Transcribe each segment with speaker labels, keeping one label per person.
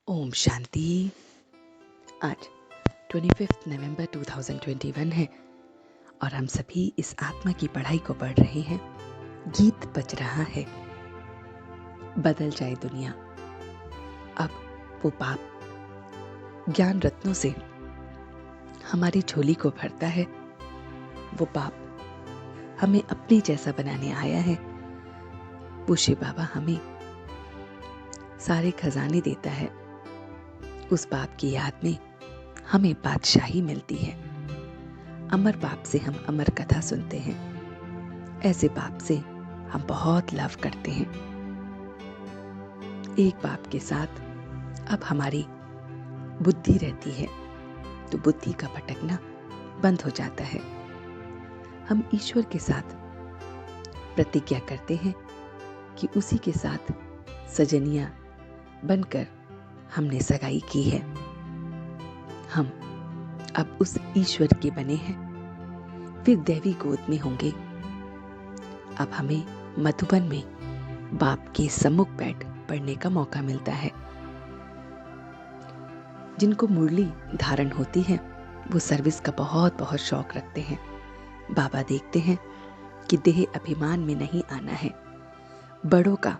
Speaker 1: ओम शांति। आज 25 नवंबर 2021 है और हम सभी इस आत्मा की पढ़ाई को पढ़ रहे हैं। गीत बज रहा है, बदल जाए दुनिया। अब वो बाप ज्ञान रत्नों से हमारी झोली को भरता है। वो बाप हमें अपने जैसा बनाने आया है। वो शिव बाबा हमें सारे खजाने देता है। उस बाप की याद में हमें बादशाही मिलती है। अमर बाप से हम अमर कथा सुनते हैं। ऐसे बाप से हम बहुत लव करते हैं। एक बाप के साथ अब हमारी बुद्धि रहती है, तो बुद्धि का भटकना बंद हो जाता है। हम ईश्वर के साथ प्रतिज्ञा करते हैं कि उसी के साथ सजनिया बनकर हमने सगाई की है। हम अब उस ईश्वर के बने हैं, फिर दैवी गोद में होंगे। अब हमें मधुबन में बाप के सम्मुख बैठ पढ़ने का मौका मिलता है। जिनको मुरली धारण होती है वो सर्विस का बहुत बहुत शौक रखते हैं। बाबा देखते हैं कि देह अभिमान में नहीं आना है, बड़ों का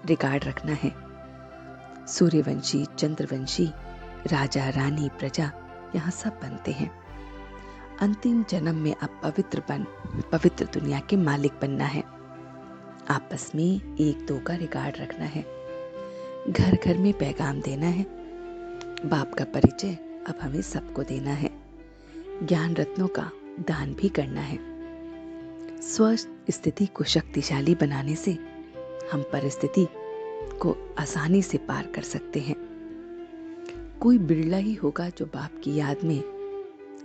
Speaker 1: रिकॉर्ड रखना है। सूर्यवंशी, चंद्रवंशी, राजा, रानी, प्रजा यहाँ सब बनते हैं। अंतिम जन्म में अब पवित्र दुनिया के मालिक बनना है। आपस में एक दो का रिकॉर्ड रखना है। घर घर में पैगाम देना है। बाप का परिचय अब हमें सबको देना है। ज्ञान रत्नों का दान भी करना है। स्वस्थ स्थिति को शक्तिशाली बनाने से हम परिस्थिति को आसानी से पार कर सकते हैं। कोई बिरला ही होगा जो बाप की याद में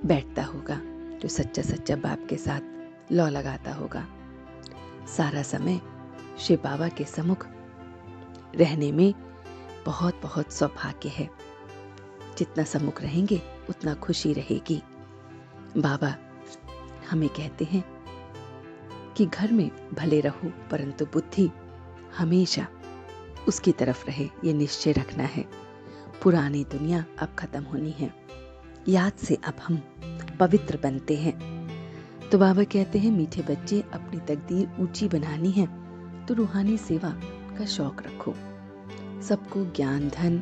Speaker 1: बैठता होगा, जो सच्चा सच्चा बाप के साथ लौ लगाता होगा। सारा समय शिव बाबा के सम्मुख रहने में बहुत बहुत सौभाग्य है। जितना सम्मुख रहेंगे उतना खुशी रहेगी। बाबा हमें कहते हैं कि घर में भले रहो परंतु बुद्धि हमेशा उसकी तरफ रहे, ये निश्चय रखना है। पुरानी दुनिया अब खत्म होनी है। याद से अब हम पवित्र बनते हैं। तो बाबा कहते हैं, मीठे बच्चे, अपनी तकदीर ऊंची बनानी है तो रूहानी सेवा का शौक रखो। सबको ज्ञान धन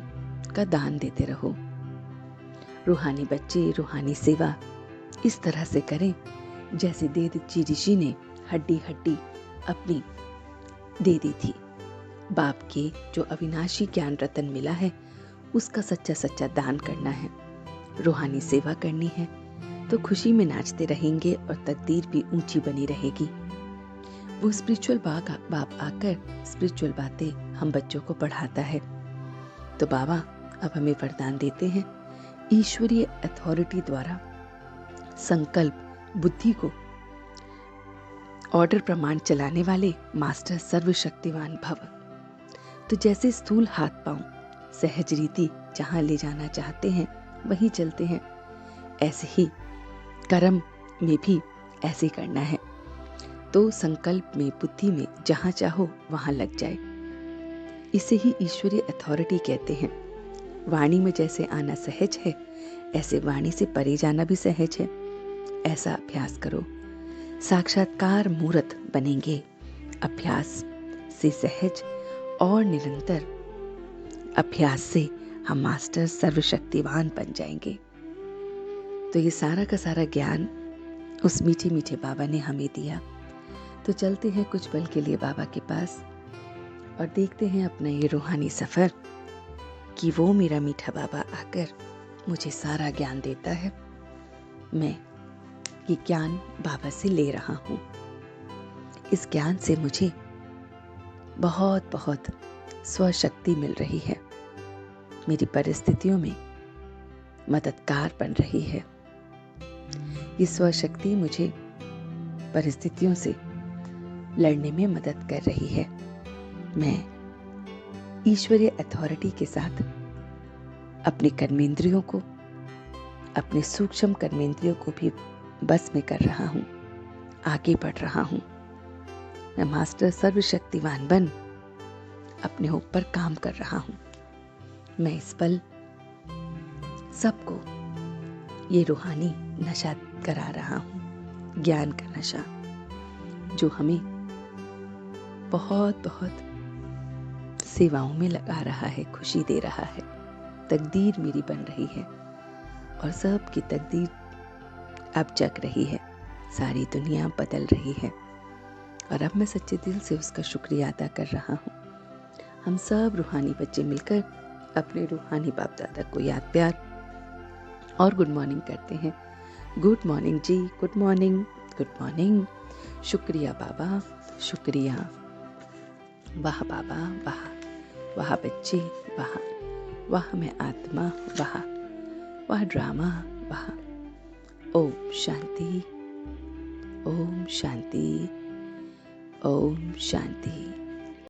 Speaker 1: का दान देते रहो। रूहानी बच्चे रूहानी सेवा इस तरह से करें जैसे देवजी ऋषि ने हड्डी हड्डी अपनी दे दी थी। बाप के जो अविनाशी ज्ञान रतन मिला है उसका सच्चा सच्चा दान करना है। रूहानी सेवा करनी है तो खुशी में नाचते रहेंगे और तकदीर भी ऊंची बनी रहेगी। वो स्पिरिचुअल बाप आकर स्पिरिचुअल बातें हम बच्चों को पढ़ाता है। तो बाबा अब हमें वरदान देते हैं, ईश्वरीय अथॉरिटी द्वारा संकल्प बुद्धि को ऑर्डर प्रमाण चलाने वाले मास्टर सर्वशक्तिवान भव। तो जैसे स्थूल हाथ पांव सहज रीति जहां ले जाना चाहते हैं वहीं चलते हैं, ऐसे ही कर्म में भी ऐसे करना है। तो संकल्प में बुद्धि में जहां चाहो वहां लग जाए। इसे ही ईश्वरीय अथॉरिटी कहते हैं। वाणी में जैसे आना सहज है ऐसे वाणी से परे जाना भी सहज है। ऐसा अभ्यास करो, साक्षात्कार मूर्त बनेंगे। अभ्यास से सहज और निरंतर अभ्यास से हम मास्टर सर्वशक्तिवान बन जाएंगे। तो ये सारा का सारा ज्ञान उस मीठे मीठे बाबा ने हमें दिया। तो चलते हैं कुछ पल के लिए बाबा के पास और देखते हैं अपना ये रूहानी सफर कि वो मेरा मीठा बाबा आकर मुझे सारा ज्ञान देता है। मैं ये ज्ञान बाबा से ले रहा हूँ। इस ज्ञान से मुझे बहुत बहुत स्वशक्ति मिल रही है। मेरी परिस्थितियों में मददगार बन रही है। ये स्वशक्ति मुझे परिस्थितियों से लड़ने में मदद कर रही है। मैं ईश्वरीय अथॉरिटी के साथ अपने कर्मेंद्रियों को, अपने सूक्ष्म कर्मेंद्रियों को भी बस में कर रहा हूँ, आगे बढ़ रहा हूँ। मैं मास्टर सर्वशक्तिवान बन अपने ऊपर काम कर रहा हूँ। मैं इस पल सबको ये रूहानी नशा करा रहा हूँ, ज्ञान का नशा, जो हमें बहुत बहुत सेवाओं में लगा रहा है, खुशी दे रहा है। तकदीर मेरी बन रही है और सबकी तकदीर अब जग रही है, सारी दुनिया बदल रही है और अब मैं सच्चे दिल से उसका शुक्रिया अदा कर रहा हूँ। हम सब रूहानी बच्चे मिलकर अपने रूहानी बाप दादा को याद, प्यार और गुड मॉर्निंग करते हैं। गुड मॉर्निंग जी, गुड मॉर्निंग, गुड मॉर्निंग। शुक्रिया बाबा, शुक्रिया। वाह बाबा, वाह, वाह बच्चे, वाह, वाह मैं आत्मा, वाह, वाह ड्रामा, वाह। ओम शांति, ओम शांति, ओम शांति।